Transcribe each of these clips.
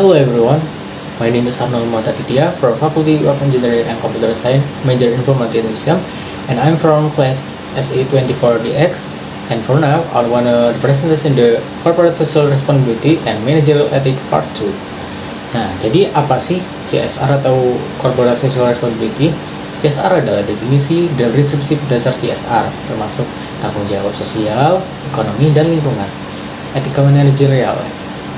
Hello everyone, my name is Arnold Matatidia from Faculty of Engineering and Computer Science, major Information System, and I'm from class SA24DX. And for now, I want to present the Corporate Social Responsibility and Managerial Ethics Part 2. Nah, jadi apa sih CSR atau Corporate Social Responsibility? CSR adalah definisi dan deskripsi dasar CSR, termasuk tanggung jawab sosial, ekonomi, dan lingkungan. Etika manajerial.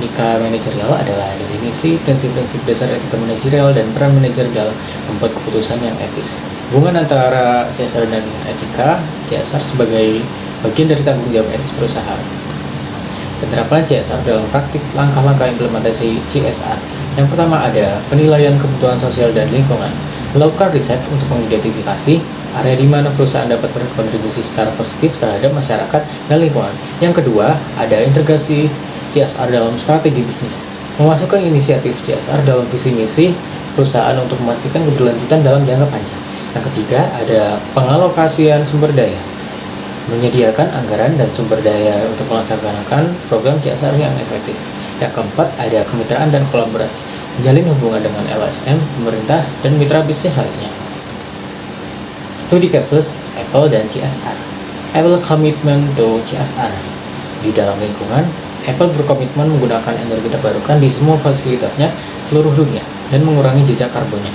Etika manajerial adalah definisi prinsip-prinsip dasar etika manajerial dan peran manajer dalam membuat keputusan yang etis. Hubungan antara CSR dan etika, CSR sebagai bagian dari tanggung jawab etis perusahaan. Penerapan CSR dalam praktik langkah-langkah implementasi CSR. Yang pertama ada penilaian kebutuhan sosial dan lingkungan. Melakukan riset untuk mengidentifikasi area di mana perusahaan dapat berkontribusi secara positif terhadap masyarakat dan lingkungan. Yang kedua, ada integrasi CSR dalam strategi bisnis. Memasukkan inisiatif CSR dalam visi misi perusahaan untuk memastikan keberlanjutan dalam jangka panjang. Yang ketiga, ada pengalokasian sumber daya. Menyediakan anggaran dan sumber daya untuk melaksanakan program CSR yang efektif. Yang keempat, ada kemitraan dan kolaborasi. Menjalin hubungan dengan LSM, pemerintah, dan mitra bisnis lainnya. Studi kasus Apple dan CSR. Apple Commitment to CSR. Di dalam lingkungan, Apple berkomitmen menggunakan energi terbarukan di semua fasilitasnya seluruh dunia dan mengurangi jejak karbonnya.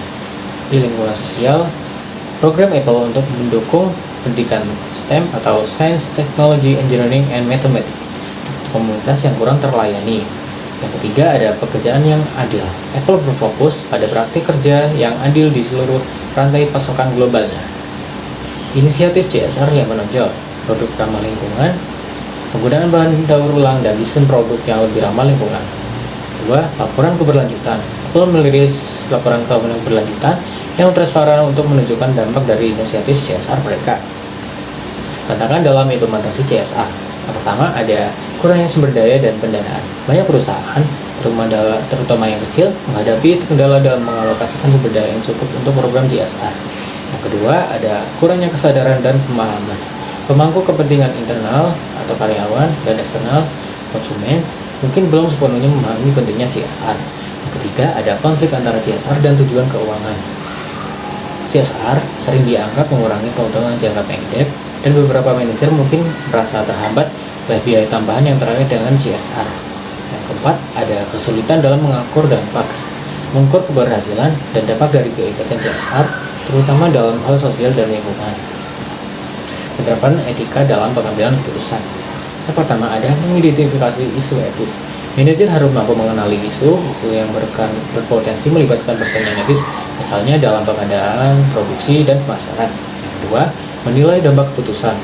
Di lingkungan sosial, program Apple untuk mendukung pendidikan STEM atau Science, Technology, Engineering, and Mathematics komunitas yang kurang terlayani. Yang ketiga, ada pekerjaan yang adil. Apple berfokus pada praktik kerja yang adil di seluruh rantai pasokan globalnya. Inisiatif CSR yang menonjol, produk ramah lingkungan, penggunaan bahan daur ulang, dan desain produk yang lebih ramah lingkungan. Kedua, laporan keberlanjutan. Apple merilis laporan keberlanjutan yang transparan untuk menunjukkan dampak dari inisiatif CSR mereka. Tantangan dalam implementasi CSR. Yang pertama, ada kurangnya sumber daya dan pendanaan. Banyak perusahaan, terutama yang kecil, menghadapi kendala dalam mengalokasikan sumber daya yang cukup untuk program CSR. Yang kedua, ada kurangnya kesadaran dan pemahaman. Pemangku kepentingan internal atau karyawan dan eksternal konsumen mungkin belum sepenuhnya memahami pentingnya CSR. Yang ketiga, ada konflik antara CSR dan tujuan keuangan. CSR sering dianggap mengurangi keuntungan jangka pendek, dan beberapa manajer mungkin merasa terhambat oleh biaya tambahan yang terkait dengan CSR. Yang keempat, ada kesulitan dalam mengukur keberhasilan dan dampak dari kegiatan CSR, terutama dalam hal sosial dan lingkungan. Penerapan etika dalam pengambilan keputusan. Yang pertama, ada mengidentifikasi isu etis. Manajer harus mampu mengenali isu yang berpotensi melibatkan pertanyaan etis, misalnya dalam pengadaan, produksi, dan pemasaran. Yang kedua, menilai dampak keputusan.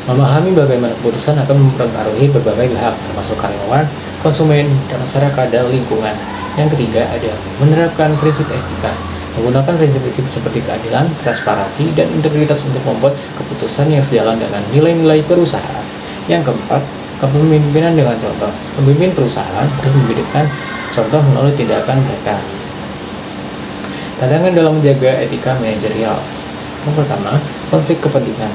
Memahami bagaimana keputusan akan mempengaruhi berbagai pihak, termasuk karyawan, konsumen, dan masyarakat dan lingkungan. Yang ketiga, ada menerapkan prinsip etika. Menggunakan prinsip-prinsip seperti keadilan, transparansi, dan integritas untuk membuat keputusan yang sejalan dengan nilai-nilai perusahaan. Yang keempat, kepemimpinan dengan contoh. Pemimpin perusahaan harus memberikan contoh melalui tindakan mereka. Tantangan dalam menjaga etika manajerial. Yang pertama, konflik kepentingan.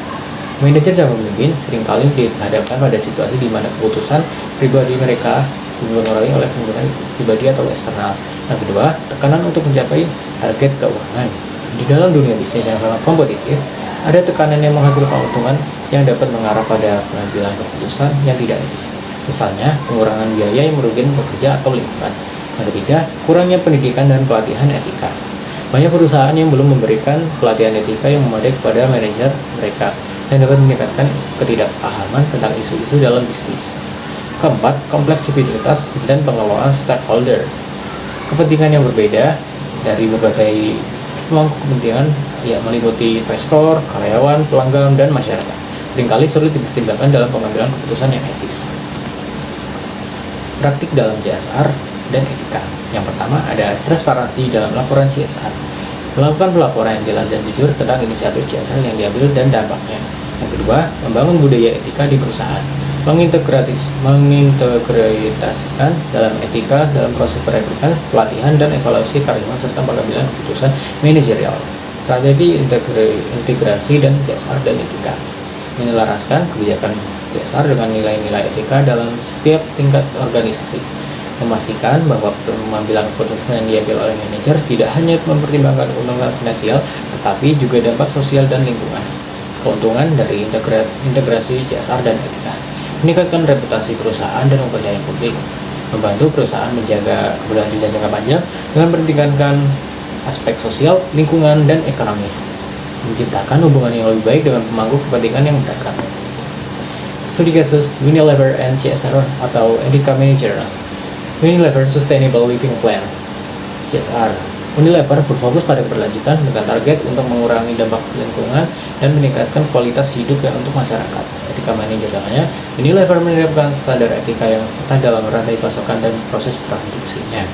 Manajer dan pemimpin seringkali dihadapkan pada situasi di mana keputusan pribadi mereka dipengaruhi oleh penggunaan pribadi atau eksternal. Yang kedua, tekanan untuk mencapai target keuangan. Di dalam dunia bisnis yang sangat kompetitif, ada tekanan yang menghasilkan keuntungan yang dapat mengarah pada pengambilan keputusan yang tidak etis. Misalnya, pengurangan biaya yang merugikan pekerja atau lingkungan. Yang ketiga, kurangnya pendidikan dan pelatihan etika. Banyak perusahaan yang belum memberikan pelatihan etika yang memadai kepada manajer mereka, yang dapat meningkatkan ketidakpahaman tentang isu-isu dalam bisnis. Keempat, kompleksibilitas dan pengelolaan stakeholder. Kepentingan yang berbeda dari berbagai pemangku kepentingan meliputi investor, karyawan, pelanggan, dan masyarakat. Seringkali sulit dipertimbangkan dalam pengambilan keputusan yang etis. Praktik dalam CSR dan etika. Yang pertama, ada transparansi dalam laporan CSR. Melakukan pelaporan yang jelas dan jujur tentang inisiatif CSR yang diambil dan dampaknya. Yang kedua, membangun budaya etika di perusahaan. Mengintegrasikan dalam etika dalam proses perekrutan, pelatihan, dan evaluasi karyawan serta pengambilan keputusan manajerial. Strategi integrasi dan CSR dan etika. Menyelaraskan kebijakan CSR dengan nilai-nilai etika dalam setiap tingkat organisasi. memastikan bahwa pengambilan keputusan yang diambil oleh manajer tidak hanya mempertimbangkan keuntungan finansial, tetapi juga dampak sosial dan lingkungan. Keuntungan dari integrasi CSR dan etika: meningkatkan reputasi perusahaan dan kepercayaan publik, membantu perusahaan menjaga keberlanjutan jangka panjang dengan mempertimbangkan aspek sosial, lingkungan, dan ekonomi, menciptakan hubungan yang lebih baik dengan pemangku kepentingan yang beragam. Studi kasus Unilever and CSR atau Etika Manager. Unilever Sustainable Living Plan (CSR). Unilever berfokus pada keberlanjutan dengan target untuk mengurangi dampak lingkungan dan meningkatkan kualitas hidup untuk masyarakat. Etika Manager namanya. Unilever menerapkan standar etika yang ketat dalam rantai pasokan dan proses produksinya.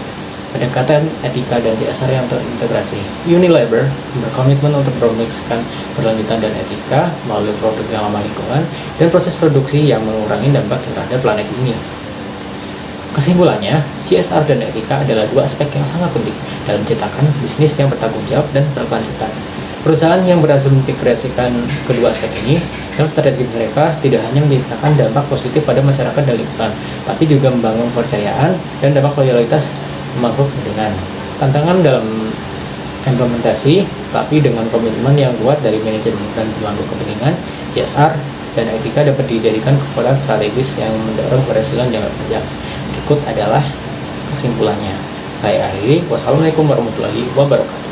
Pendekatan etika dan CSR yang terintegrasi. Unilever berkomitmen untuk merumuskan berlanjutan dan etika melalui produk yang ramah lingkungan dan proses produksi yang mengurangi dampak terhadap planet ini. Kesimpulannya, CSR dan etika adalah dua aspek yang sangat penting dalam menciptakan bisnis yang bertanggung jawab dan berkelanjutan. Perusahaan yang berhasil mengintegrasikan kedua aspek ini dalam strategi mereka tidak hanya menciptakan dampak positif pada masyarakat dan lingkungan, tapi juga membangun kepercayaan dan dampak loyalitas pemangku kepentingan. Tantangan dalam implementasi, tapi dengan komitmen yang kuat dari manajemen dan pemangku kepentingan, CSR dan etika dapat dijadikan kekuatan strategis yang mendorong keberhasilan jangka panjang. Berikut adalah kesimpulannya. Saya akhiri. Wassalamualaikum warahmatullahi wabarakatuh.